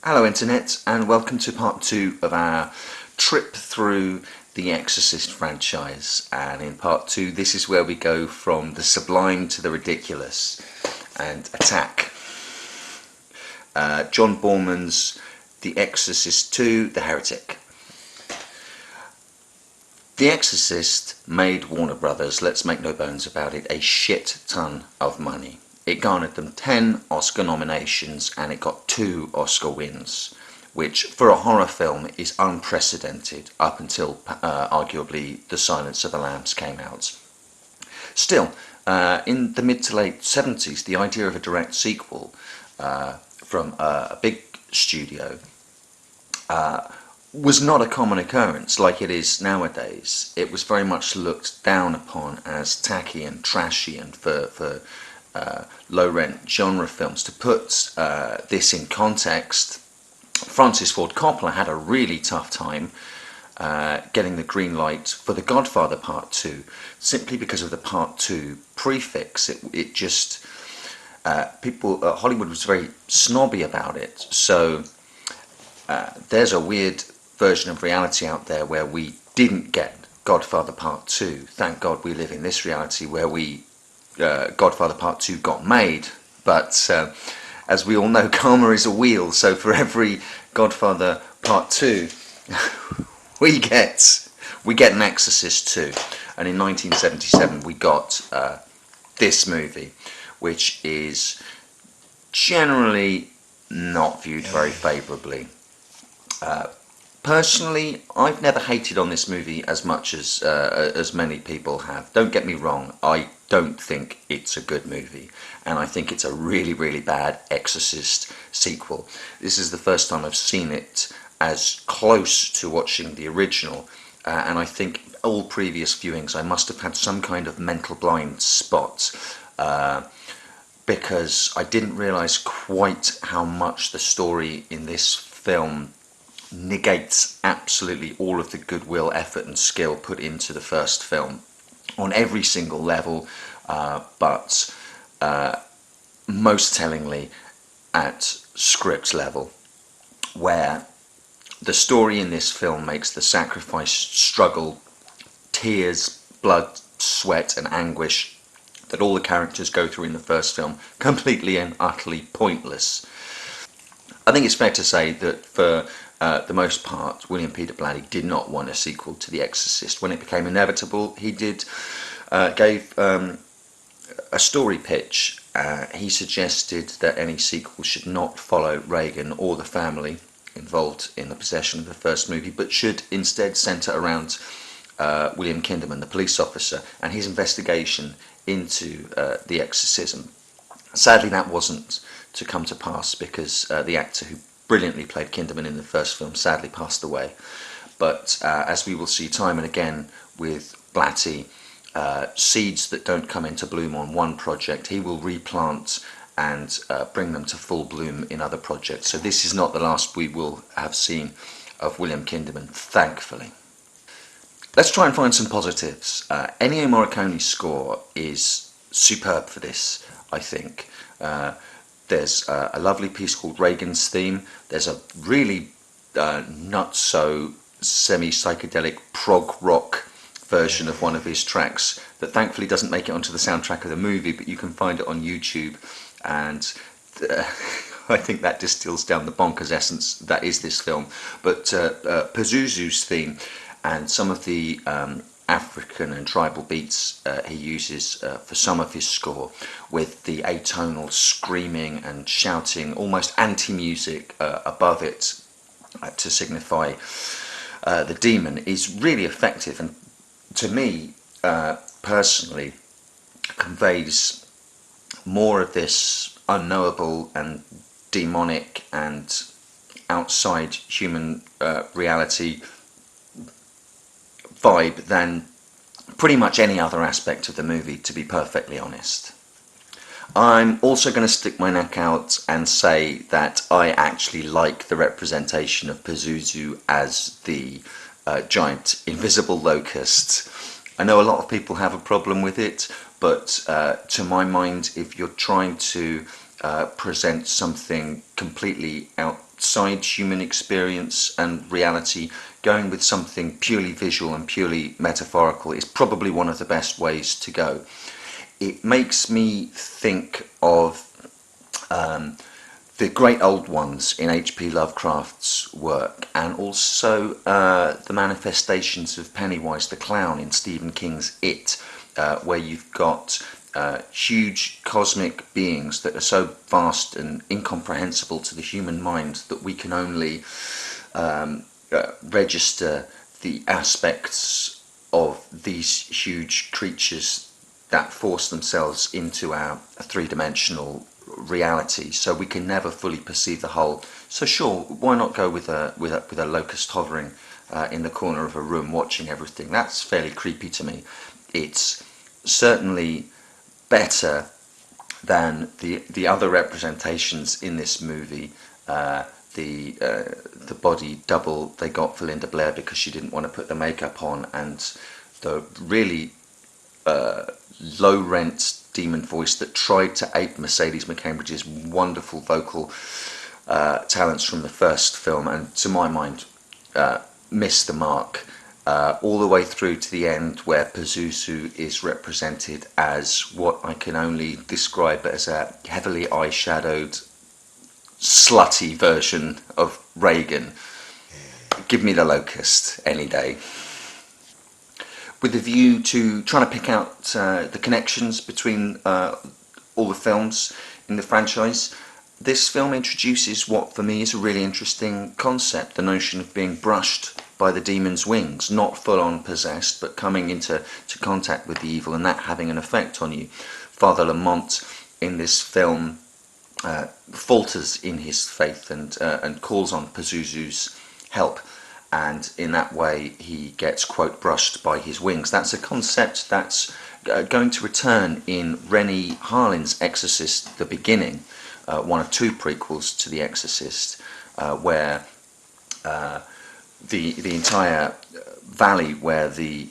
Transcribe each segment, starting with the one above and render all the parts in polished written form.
Hello Internet, and welcome to part 2 of our trip through the Exorcist franchise. And in part 2, this is where we go from the sublime to the ridiculous and attack John Borman's The Exorcist 2, The Heretic. The Exorcist made Warner Brothers, let's make no bones about it, a shit ton of money. It garnered them 10 Oscar nominations and it got 2 Oscar wins, which for a horror film is unprecedented up until arguably The Silence of the Lambs came out. Still, in the mid to late 70s, the idea of a direct sequel from a big studio was not a common occurrence like it is nowadays. It was very much looked down upon as tacky and trashy, and for low-rent genre films. To put this in context, Francis Ford Coppola had a really tough time getting the green light for The Godfather Part 2, simply because of the Part 2 prefix. It just, Hollywood was very snobby about it, so there's a weird version of reality out there where we didn't get Godfather Part 2. Thank God we live in this reality where Godfather Part 2 got made, but as we all know, karma is a wheel, so for every Godfather Part 2 we get an Exorcist 2, and in 1977 we got this movie, which is generally not viewed very favourably. Personally, I've never hated on this movie as much as many people have. Don't get me wrong, I don't think it's a good movie, and I think it's a really, really bad Exorcist sequel. This is the first time I've seen it as close to watching the original, and I think all previous viewings I must have had some kind of mental blind spot, because I didn't realise quite how much the story in this film negates absolutely all of the goodwill, effort and skill put into the first film on every single level, but most tellingly at script level, where the story in this film makes the sacrifice, struggle, tears, blood, sweat and anguish that all the characters go through in the first film completely and utterly pointless. I think it's fair to say that for the most part, William Peter Blatty did not want a sequel to The Exorcist. When it became inevitable, he gave a story pitch. He suggested that any sequel should not follow Reagan or the family involved in the possession of the first movie, but should instead centre around William Kinderman, the police officer, and his investigation into the exorcism. Sadly, that wasn't to come to pass because the actor who brilliantly played Kinderman in the first film sadly passed away. But as we will see time and again with Blatty, seeds that don't come into bloom on one project, he will replant and bring them to full bloom in other projects. So this is not the last we will have seen of William Kinderman, thankfully. Let's try and find some positives. Ennio Morricone's score is superb for this, I think. There's a lovely piece called Reagan's Theme. There's a really not so semi-psychedelic prog rock version of one of his tracks that thankfully doesn't make it onto the soundtrack of the movie, but you can find it on YouTube, and I think that distills down the bonkers essence that is this film. But Pazuzu's theme and some of the African and tribal beats he uses for some of his score, with the atonal screaming and shouting, almost anti-music above it to signify the demon, is really effective, and to me personally conveys more of this unknowable and demonic and outside human reality vibe than pretty much any other aspect of the movie, to be perfectly honest. I'm also going to stick my neck out and say that I actually like the representation of Pazuzu as the giant invisible locust. I know a lot of people have a problem with it, but to my mind, if you're trying to present something completely out outside human experience and reality, going with something purely visual and purely metaphorical is probably one of the best ways to go. It makes me think of the great old ones in H.P. Lovecraft's work, and also the manifestations of Pennywise the Clown in Stephen King's It, where you've got huge cosmic beings that are so vast and incomprehensible to the human mind that we can only register the aspects of these huge creatures that force themselves into our three-dimensional reality, so we can never fully perceive the whole. So sure, why not go with a locust hovering in the corner of a room watching everything? That's fairly creepy to me. It's certainly better than the other representations in this movie. The body double they got for Linda Blair because she didn't want to put the makeup on, and the really low rent demon voice that tried to ape Mercedes McCambridge's wonderful vocal talents from the first film, and to my mind missed the mark all the way through to the end, where Pazuzu is represented as what I can only describe as a heavily eyeshadowed, slutty version of Reagan. Give me the locust any day. With a view to trying to pick out the connections between all the films in the franchise, this film introduces what for me is a really interesting concept, the notion of being brushed by the demon's wings, not full-on possessed, but coming into contact with the evil and that having an effect on you. Father Lamont in this film falters in his faith and calls on Pazuzu's help, and in that way he gets, quote, brushed by his wings. That's a concept that's going to return in Rennie Harlin's Exorcist: The Beginning, one of two prequels to The Exorcist, where the entire valley where the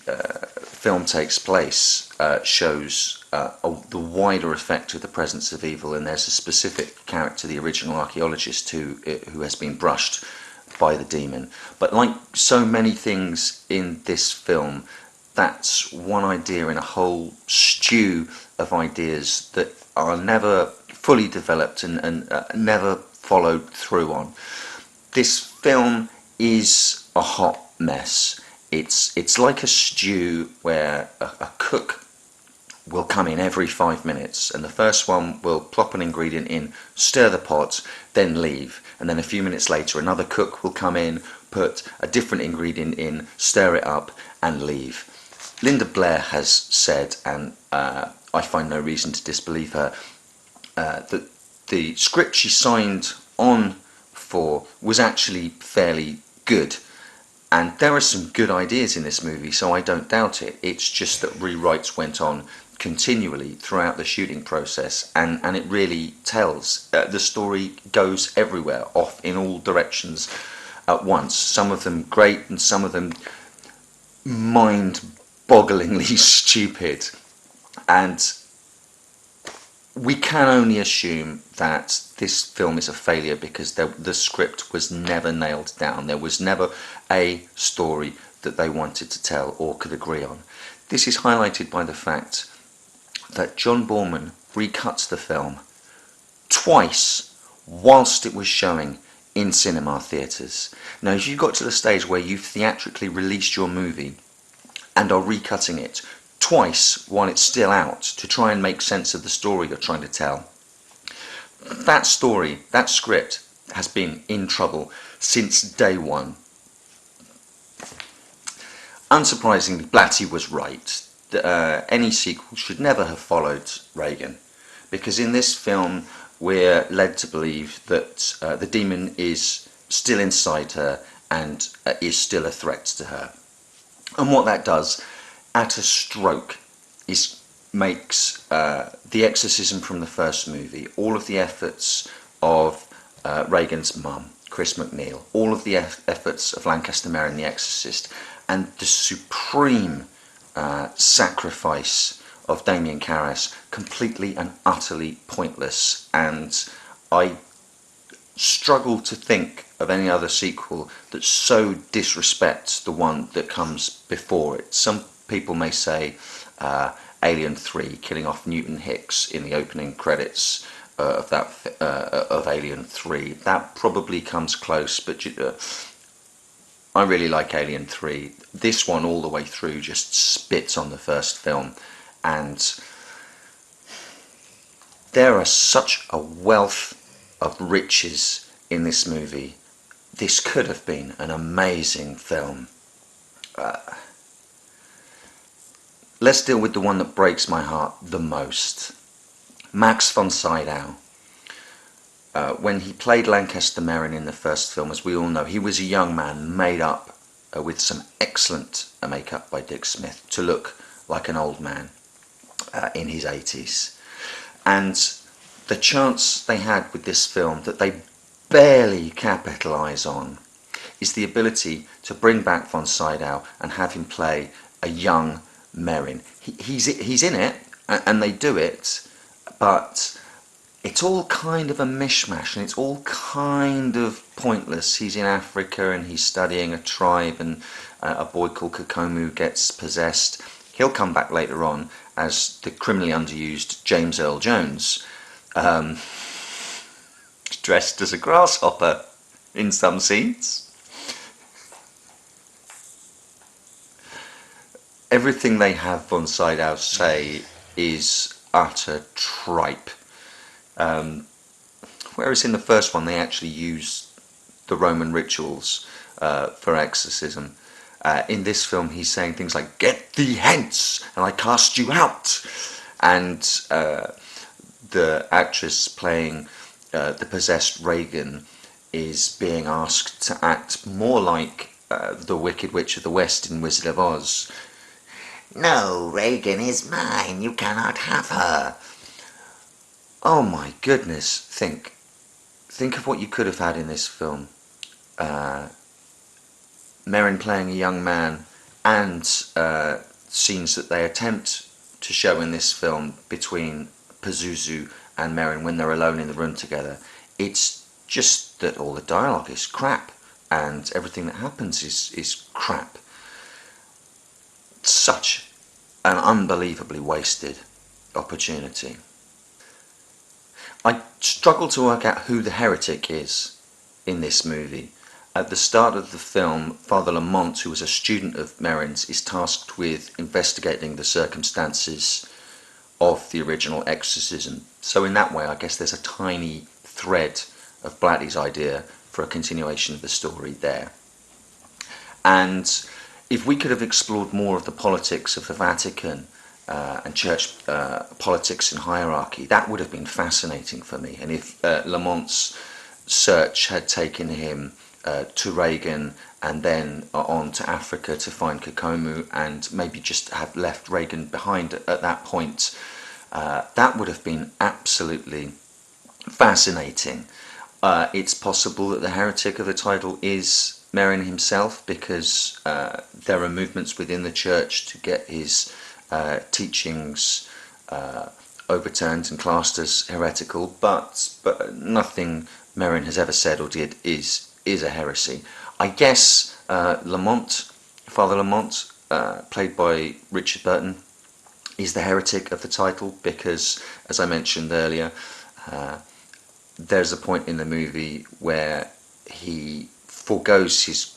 film takes place shows the wider effect of the presence of evil, and there's a specific character, the original archaeologist, who has been brushed by the demon. But like so many things in this film, that's one idea in a whole stew of ideas that are never fully developed and never followed through on. This film is a hot mess. It's like a stew where a cook will come in every 5 minutes, and the first one will plop an ingredient in, stir the pot, then leave, and then a few minutes later another cook will come in, put a different ingredient in, stir it up, and leave. Linda Blair has said, and I find no reason to disbelieve her, that the script she signed on for was actually fairly good. And there are some good ideas in this movie, so I don't doubt it. It's just that rewrites went on continually throughout the shooting process, and it really tells. The story goes everywhere, off in all directions at once. Some of them great, and some of them mind-bogglingly stupid. And we can only assume that this film is a failure because the script was never nailed down. There was never a story that they wanted to tell or could agree on. This is highlighted by the fact that John Boorman recut the film twice whilst it was showing in cinema theatres. Now, if you got to the stage where you've theatrically released your movie and are recutting it twice while it's still out to try and make sense of the story you're trying to tell, that story, that script, has been in trouble since day one. Unsurprisingly, Blatty was right. Any sequel should never have followed Reagan, because in this film we're led to believe that the demon is still inside her and is still a threat to her. And what that does, at a stroke, makes the exorcism from the first movie, all of the efforts of Reagan's mum, Chris McNeil, all of the efforts of Lancaster Mayer in The Exorcist, and the supreme sacrifice of Damien Karras completely and utterly pointless. And I struggle to think of any other sequel that so disrespects the one that comes before it. Some people may say Alien 3, killing off Newton Hicks in the opening credits of Alien 3. That probably comes close, but I really like Alien 3. This one all the way through just spits on the first film, and there are such a wealth of riches in this movie. This could have been an amazing film. Let's deal with the one that breaks my heart the most. Max von Sydow. When he played Lancaster Merrin in the first film, as we all know, he was a young man made up with some excellent makeup by Dick Smith to look like an old man in his 80s. And the chance they had with this film that they barely capitalise on is the ability to bring back von Sydow and have him play a young Merrin. He's in it, and they do it, but it's all kind of a mishmash, and it's all kind of pointless. He's in Africa and he's studying a tribe, and a boy called Kokomu gets possessed. He'll come back later on as the criminally underused James Earl Jones, dressed as a grasshopper in some scenes. Everything they have von Sydow say is utter tripe. Whereas in the first one they actually use the Roman rituals for exorcism. In this film he's saying things like, "Get thee hence, and I cast you out." And the actress playing the possessed Regan is being asked to act more like the Wicked Witch of the West in Wizard of Oz. "No, Regan is mine, you cannot have her." Oh my goodness, think of what you could have had in this film. Merrin playing a young man, and scenes that they attempt to show in this film between Pazuzu and Merrin when they're alone in the room together. It's just that all the dialogue is crap, and everything that happens is crap. Such an unbelievably wasted opportunity. I struggle to work out who the heretic is in this movie. At the start of the film, Father Lamont, who was a student of Merrin's, is tasked with investigating the circumstances of the original exorcism. So in that way, I guess there's a tiny thread of Blatty's idea for a continuation of the story there. And if we could have explored more of the politics of the Vatican and church politics and hierarchy, that would have been fascinating for me. And if Lamont's search had taken him to Regan and then on to Africa to find Kokomu, and maybe just have left Regan behind at that point, that would have been absolutely fascinating. It's possible that the heretic of the title is Merrin himself, because there are movements within the church to get his teachings overturned and classed as heretical, but nothing Merrin has ever said or did is a heresy. I guess Father Lamont, played by Richard Burton, is the heretic of the title, because, as I mentioned earlier, there's a point in the movie where he forgoes his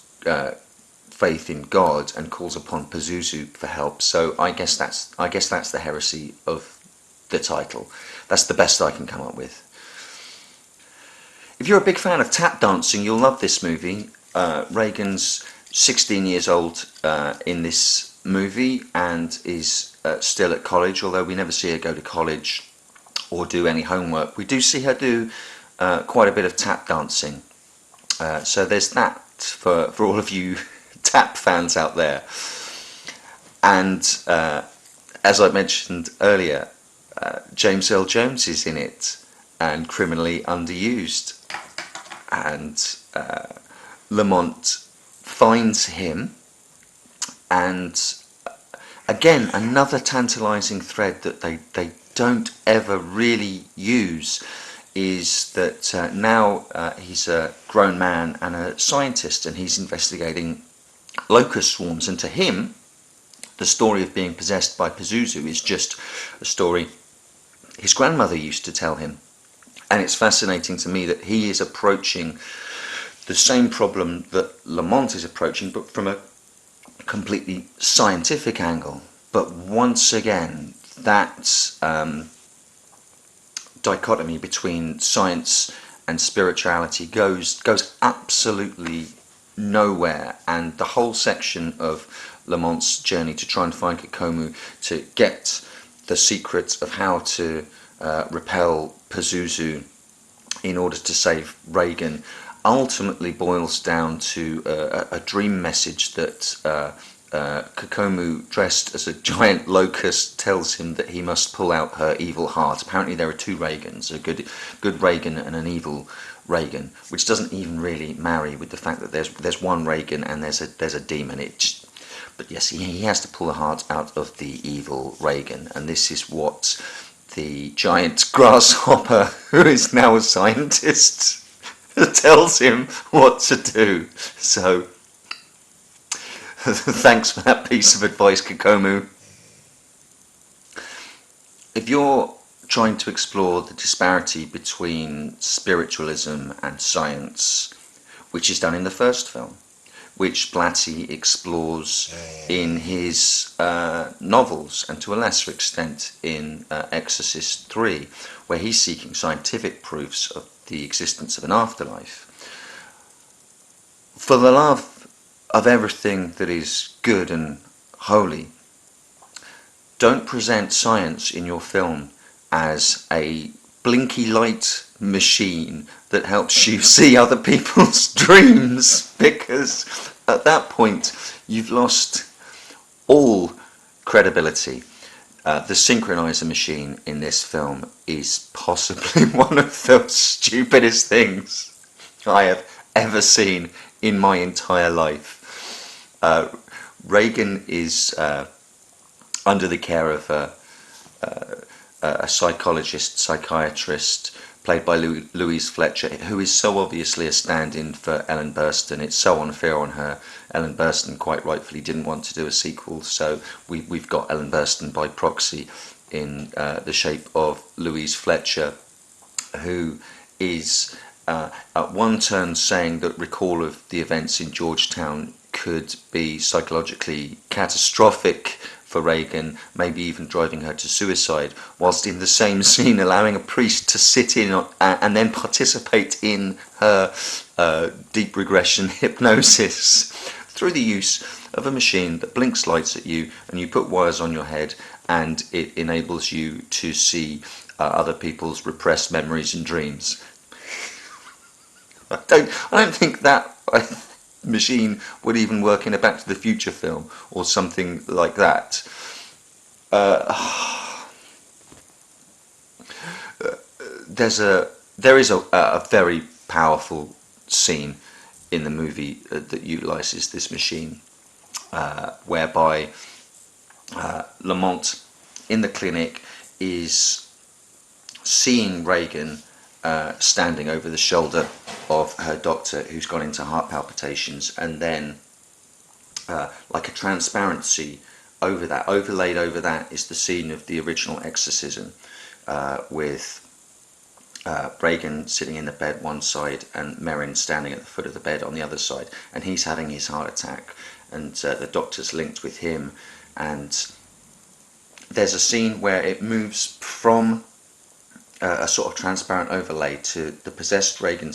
faith in God and calls upon Pazuzu for help. So I guess that's the heresy of the title. That's the best I can come up with. If you're a big fan of tap dancing, you'll love this movie. Regan's 16 years old in this movie and is still at college, although we never see her go to college or do any homework. We do see her do quite a bit of tap dancing. So there's that for all of you tap fans out there. And as I mentioned earlier, James Earl Jones is in it and criminally underused. And Lamont finds him, and again, another tantalising thread that they don't ever really use is that now he's a grown man and a scientist, and he's investigating locust swarms, and to him the story of being possessed by Pazuzu is just a story his grandmother used to tell him. And it's fascinating to me that he is approaching the same problem that Lamont is approaching, but from a completely scientific angle. But once again, that dichotomy between science and spirituality goes absolutely nowhere, and the whole section of Lamont's journey to try and find Kikomu, to get the secret of how to repel Pazuzu in order to save Reagan, ultimately boils down to a dream message that Kikomu, dressed as a giant locust, tells him that he must pull out her evil heart. Apparently there are two Reagans, a good Reagan and an evil Reagan, which doesn't even really marry with the fact that there's one Reagan and there's a demon. But yes, he has to pull the heart out of the evil Reagan, and this is what the giant grasshopper, who is now a scientist, tells him what to do. So thanks for that piece of advice, Kikomu. If you're trying to explore the disparity between spiritualism and science, which is done in the first film, which Blatty explores in his novels, and to a lesser extent in Exorcist 3, where he's seeking scientific proofs of the existence of an afterlife. For the love of everything that is good and holy, don't present science in your film as a blinky light machine that helps you see other people's dreams, because at that point you've lost all credibility. The Synchronizer Machine in this film is possibly one of the stupidest things I have ever seen in my entire life. Reagan is under the care of a psychiatrist played by Louise Fletcher, who is so obviously a stand-in for Ellen Burstyn. It's so unfair on her. Ellen Burstyn quite rightfully didn't want to do a sequel, so we've got Ellen Burstyn by proxy in the shape of Louise Fletcher, who is at one turn saying that recall of the events in Georgetown could be psychologically catastrophic for Reagan, maybe even driving her to suicide, whilst in the same scene allowing a priest to sit in and then participate in her deep regression hypnosis through the use of a machine that blinks lights at you, and you put wires on your head, and it enables you to see other people's repressed memories and dreams. I don't think that machine would even work in a Back to the Future film or something like that. There is a very powerful scene in the movie that utilises this machine, whereby Lamont in the clinic is seeing Reagan standing over the shoulder of her doctor, who's gone into heart palpitations, and then like a transparency overlaid over that is the scene of the original exorcism, with Reagan sitting in the bed one side and Merrin standing at the foot of the bed on the other side, and he's having his heart attack, and the doctor's linked with him, and there's a scene where it moves from a sort of transparent overlay to the possessed Reagan.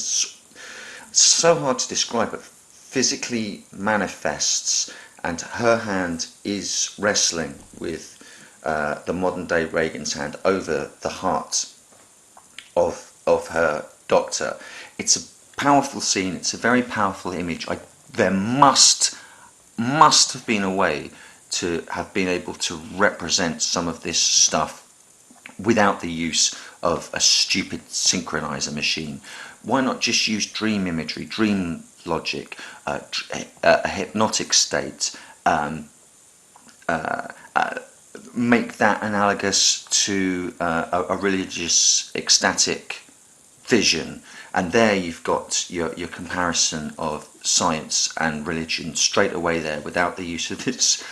So hard to describe, but physically manifests, and her hand is wrestling with the modern day Reagan's hand over the heart of her doctor. It's a powerful scene, it's a very powerful image. There must have been a way to have been able to represent some of this stuff without the use of a stupid synchronizer machine. Why not just use dream imagery, dream logic, a hypnotic state, make that analogous to a religious ecstatic vision. And there you've got your comparison of science and religion straight away there, without the use of this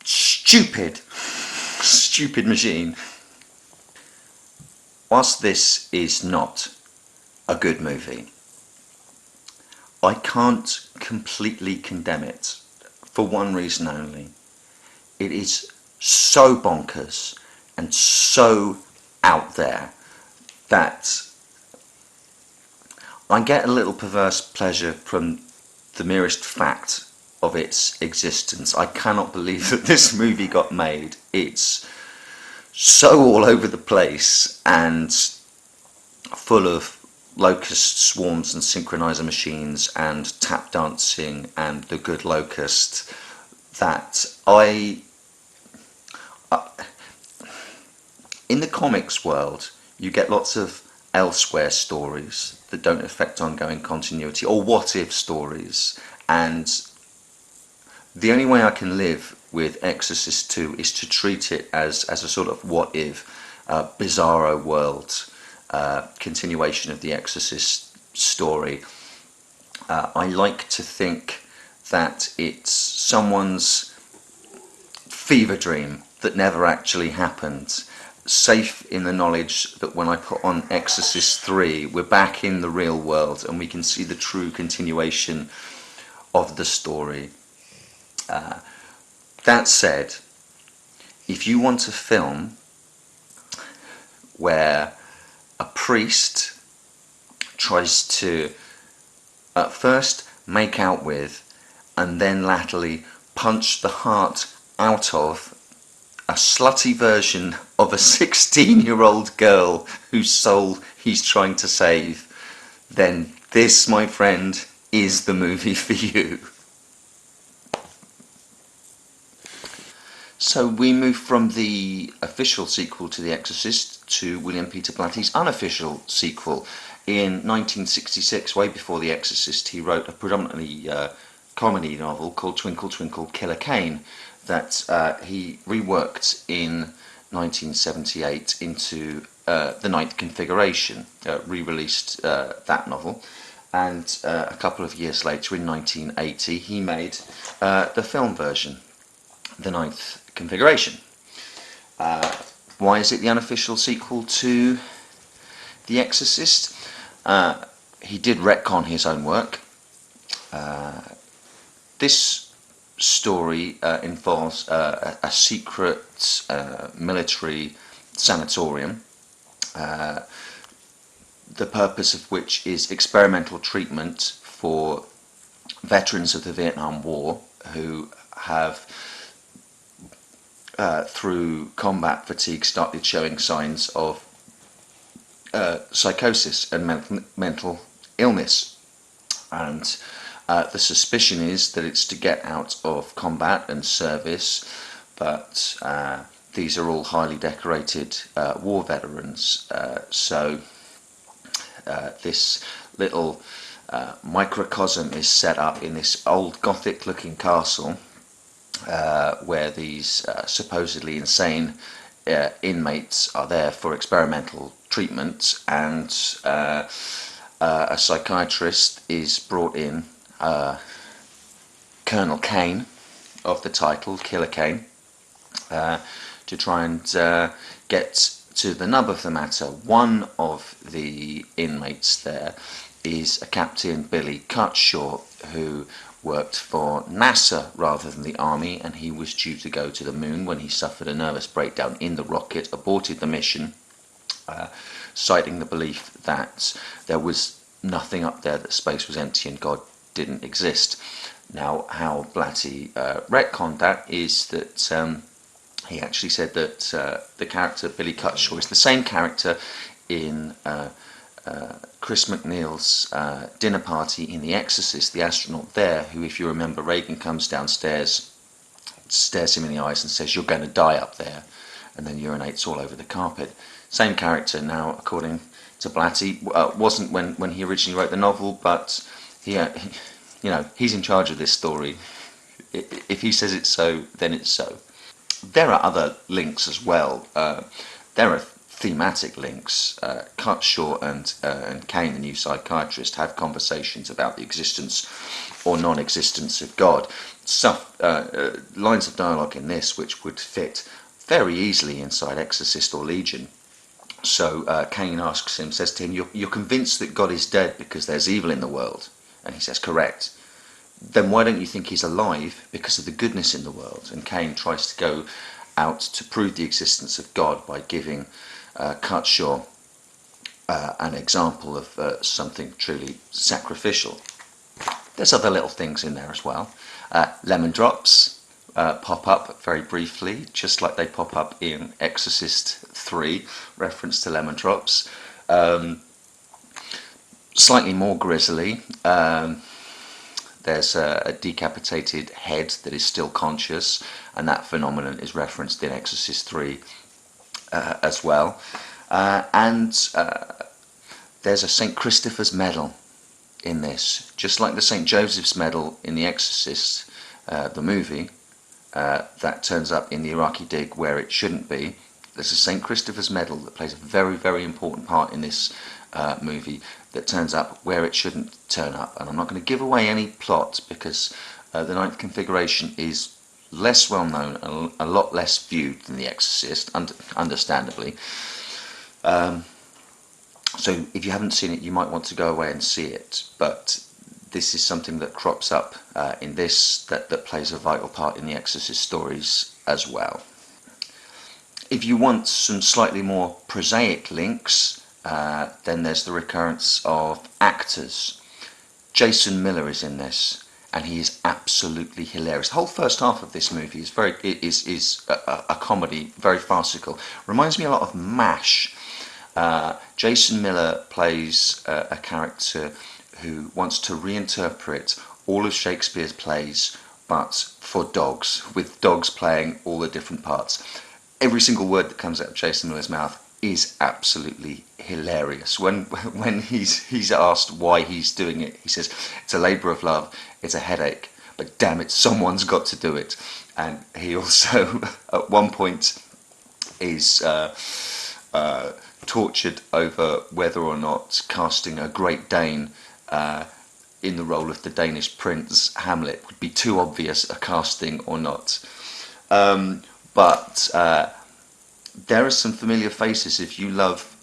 stupid machine. Whilst this is not a good movie, I can't completely condemn it for one reason only. It is so bonkers and so out there that I get a little perverse pleasure from the merest fact of its existence. I cannot believe that this movie got made. It's so all over the place and full of locust swarms and synchronizer machines and tap dancing and the good locust that in the comics world you get lots of elsewhere stories that don't affect ongoing continuity, or what if stories, and the only way I can live with Exorcist 2 is to treat it as a sort of what if, bizarro world continuation of the Exorcist story. I like to think that it's someone's fever dream that never actually happened, safe in the knowledge that when I put on Exorcist 3 we're back in the real world and we can see the true continuation of the story. That said, if you want a film where a priest tries to at first make out with and then latterly punch the heart out of a slutty version of a 16-year-old girl whose soul he's trying to save, then this, my friend, is the movie for you. So we move from the official sequel to The Exorcist to William Peter Blatty's unofficial sequel. In 1966, way before The Exorcist, he wrote a predominantly comedy novel called Twinkle Twinkle Killer Kane that he reworked in 1978 into The Ninth Configuration, re-released that novel, and a couple of years later, in 1980, he made the film version, The Ninth Configuration. Why is it the unofficial sequel to The Exorcist? He did retcon his own work. This story involves a secret military sanatorium, the purpose of which is experimental treatment for veterans of the Vietnam War who have through combat fatigue started showing signs of psychosis and mental illness, and the suspicion is that it's to get out of combat and service, but these are all highly decorated war veterans, so this little microcosm is set up in this old Gothic looking castle where these supposedly insane inmates are there for experimental treatment, and a psychiatrist is brought in, Colonel Kane of the title, Killer Kane, to try and get to the nub of the matter. One of the inmates there is a Captain Billy Cutshaw, who worked for NASA rather than the Army, and he was due to go to the moon when he suffered a nervous breakdown in the rocket, aborted the mission, citing the belief that there was nothing up there, that space was empty and God didn't exist. Now, how Blatty retconned that is that he actually said that the character Billy Cutshaw is the same character in Chris McNeil's dinner party in The Exorcist, the astronaut there, who, if you remember, Reagan comes downstairs, stares him in the eyes and says, "You're going to die up there," and then urinates all over the carpet. Same character now, according to Blatty. Wasn't when he originally wrote the novel, but he's in charge of this story. If he says it's so, then it's so. There are other links as well. There are thematic links. Kurt Shaw and Kane, the new psychiatrist, have conversations about the existence or non-existence of God. Stuff, lines of dialogue in this which would fit very easily inside Exorcist or Legion. So Kane asks him, says to him, you're convinced that God is dead because there's evil in the world? And he says, correct. Then why don't you think he's alive? Because of the goodness in the world. And Kane tries to go out to prove the existence of God by giving Cutshaw an example of something truly sacrificial. There's other little things in there as well. Lemon drops pop up very briefly, just like they pop up in Exorcist 3, reference to lemon drops. Slightly more grisly, there's a decapitated head that is still conscious, and that phenomenon is referenced in Exorcist 3 as well. And there's a St. Christopher's medal in this, just like the St. Joseph's medal in The Exorcist, the movie, that turns up in the Iraqi dig where it shouldn't be. There's a St. Christopher's medal that plays a very, very important part in this movie that turns up where it shouldn't turn up. And I'm not going to give away any plot because the Ninth Configuration is less well known and a lot less viewed than The Exorcist, understandably. So if you haven't seen it, you might want to go away and see it. But this is something that crops up in this that plays a vital part in the Exorcist stories as well. If you want some slightly more prosaic links, then there's the recurrence of actors. Jason Miller is in this, and he is absolutely hilarious. The whole first half of this movie is a comedy, very farcical. Reminds me a lot of MASH. Jason Miller plays a character who wants to reinterpret all of Shakespeare's plays, but for dogs, with dogs playing all the different parts. Every single word that comes out of Jason Miller's mouth is absolutely hilarious. When he's asked why he's doing it, he says, it's a labour of love, it's a headache, but damn it, someone's got to do it. And he also, at one point, is tortured over whether or not casting a Great Dane in the role of the Danish prince Hamlet would be too obvious a casting or not. But there are some familiar faces. If you love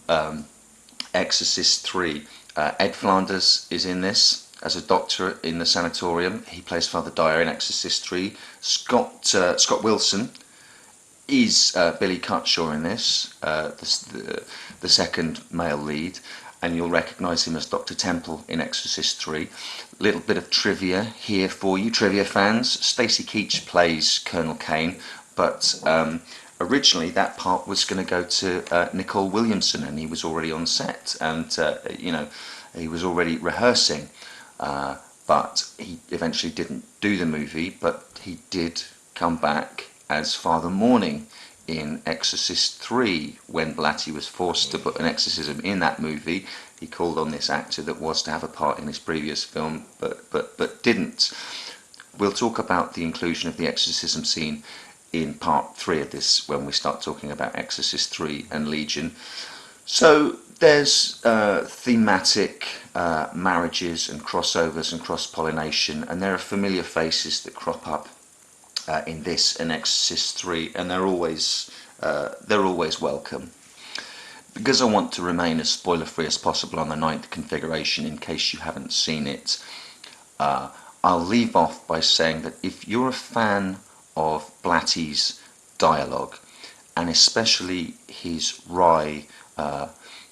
Exorcist 3, Ed Flanders is in this as a doctor in the sanatorium. He plays Father Dyer in Exorcist 3. Scott Wilson is Billy Cutshaw in this, the second male lead, and you'll recognise him as Dr. Temple in Exorcist 3. Little bit of trivia here for you, trivia fans. Stacey Keach plays Colonel Kane, but originally that part was going to go to Nicole Williamson, and he was already on set, and he was already rehearsing, but he eventually didn't do the movie, but he did come back as Father Morning in Exorcist 3. When Blatty was forced to put an exorcism in that movie, he called on this actor that was to have a part in his previous film, but didn't. We'll talk about the inclusion of the exorcism scene in part 3 of this when we start talking about Exorcist 3 and Legion. So there's thematic marriages and crossovers and cross-pollination, and there are familiar faces that crop up in this and Exorcist 3, and they're always welcome. Because I want to remain as spoiler-free as possible on the Ninth Configuration in case you haven't seen it, I'll leave off by saying that if you're a fan of Blatty's dialogue, and especially his wry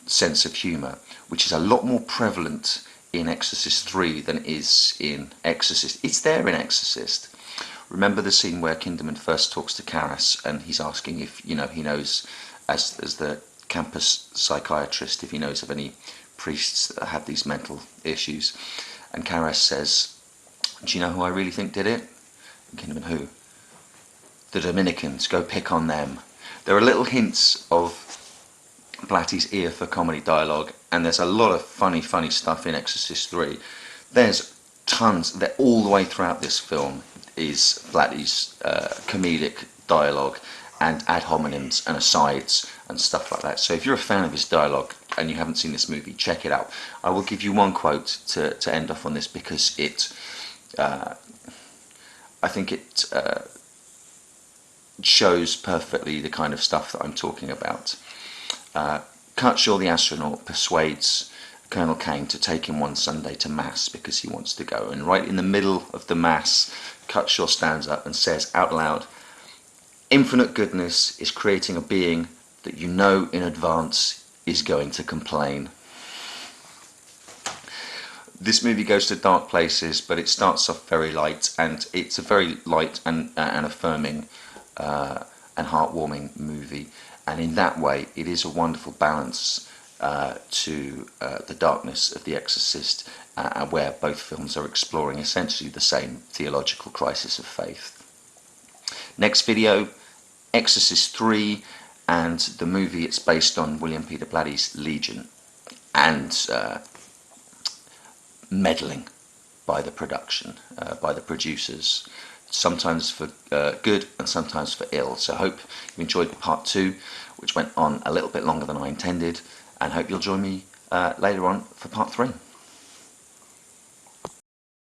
sense of humour, which is a lot more prevalent in Exorcist 3 than it is in Exorcist. It's there in Exorcist. Remember the scene where Kinderman first talks to Karras, and he's asking if he knows, as the campus psychiatrist, if he knows of any priests that have these mental issues. And Karras says, do you know who I really think did it? And Kinderman, who? The Dominicans, go pick on them. There are little hints of Blatty's ear for comedy dialogue, and there's a lot of funny stuff in Exorcist 3. There's tons, all the way throughout this film is Blatty's comedic dialogue, and ad hominems and asides and stuff like that. So if you're a fan of his dialogue and you haven't seen this movie, check it out. I will give you one quote to end off on this, because I think it shows perfectly the kind of stuff that I'm talking about. Cutshaw the astronaut persuades Colonel Kane to take him one Sunday to Mass because he wants to go. And right in the middle of the Mass, Cutshaw stands up and says out loud, "Infinite goodness is creating a being that you know in advance is going to complain." This movie goes to dark places, but it starts off very light, and it's a very light and affirming and heartwarming movie. And in that way, it is a wonderful balance to the darkness of The Exorcist, where both films are exploring essentially the same theological crisis of faith. Next video, Exorcist 3, and the movie it's based on, William Peter Blatty's Legion, and meddling by the production, by the producers, sometimes for good and sometimes for ill. So I hope you enjoyed part 2, which went on a little bit longer than I intended, and hope you'll join me later on for part 3.